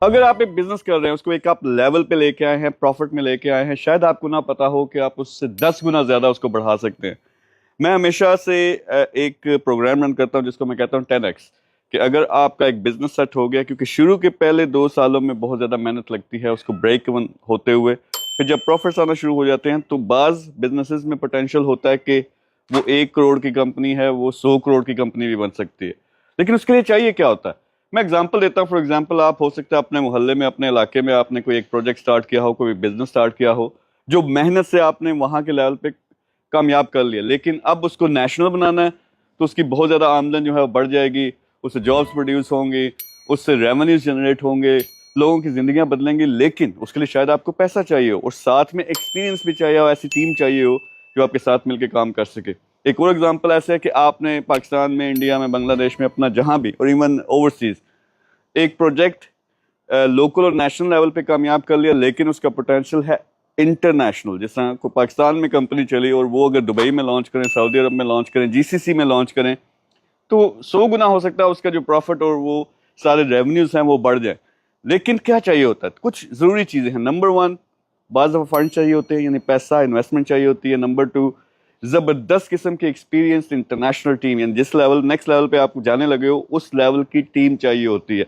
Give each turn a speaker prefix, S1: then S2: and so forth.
S1: اگر آپ ایک بزنس کر رہے ہیں، اس کو ایک آپ لیول پہ لے کے آئے ہیں، پروفٹ میں لے کے آئے ہیں، شاید آپ کو نہ پتا ہو کہ آپ اس سے 10 گنا زیادہ اس کو بڑھا سکتے ہیں۔ میں ہمیشہ سے ایک پروگرام رن کرتا ہوں جس کو میں کہتا ہوں 10x، کہ اگر آپ کا ایک بزنس سیٹ ہو گیا، کیونکہ شروع کے پہلے 2 سالوں میں بہت زیادہ محنت لگتی ہے اس کو بریک ایون ہوتے ہوئے، پھر جب پروفٹس آنا شروع ہو جاتے ہیں تو بعض بزنسز میں پوٹینشیل ہوتا ہے کہ وہ 1 کروڑ کی کمپنی ہے، وہ 100 کروڑ کی کمپنی بھی بن سکتی ہے، لیکن اس کے لیے چاہیے کیا ہوتا ہے؟ میں اگزامپل دیتا ہوں۔ فار ایگزامپل، آپ ہو سکتا ہے اپنے محلے میں، اپنے علاقے میں آپ نے کوئی ایک پروجیکٹ سٹارٹ کیا ہو، کوئی بزنس سٹارٹ کیا ہو، جو محنت سے آپ نے وہاں کے لیول پہ کامیاب کر لیا، لیکن اب اس کو نیشنل بنانا ہے تو اس کی بہت زیادہ آمدن جو ہے وہ بڑھ جائے گی، اس سے جابس پروڈیوس ہوں گی، اس سے ریونیوز جنریٹ ہوں گے، لوگوں کی زندگیاں بدلیں گی، لیکن اس کے لیے شاید آپ کو پیسہ چاہیے ہو اور ساتھ میں ایکسپیرینس بھی چاہیے ہو، ایسی ٹیم چاہیے ہو جو آپ کے ساتھ مل کے کام کر سکے۔ ایک اور ایگزامپل ایسا ہے کہ آپ نے پاکستان میں، انڈیا میں، بنگلہ دیش میں، اپنا جہاں بھی، اور ایون اوورسیز ایک پروجیکٹ لوکل اور نیشنل لیول پہ کامیاب کر لیا، لیکن اس کا پوٹینشیل ہے انٹرنیشنل۔ جس طرح کو پاکستان میں کمپنی چلی اور وہ اگر دبئی میں لانچ کریں، سعودی عرب میں لانچ کریں، جی سی سی میں لانچ کریں، تو 100 گنا ہو سکتا ہے اس کا جو پروفٹ اور وہ سارے ریونیوز ہیں وہ بڑھ جائیں۔ لیکن کیا چاہیے ہوتا ہے؟ کچھ ضروری چیزیں ہیں۔ نمبر 1، بعض دفعہ فنڈ چاہیے ہوتے ہیں، یعنی پیسہ، انویسٹمنٹ چاہیے ہوتی ہے۔ نمبر 2، زبردست قسم کی ایکسپیرینس انٹرنیشنل ٹیم، یعنی جس لیول، نیکسٹ لیول پہ آپ جانے لگے ہو اس لیول کی ٹیم چاہیے ہوتی ہے۔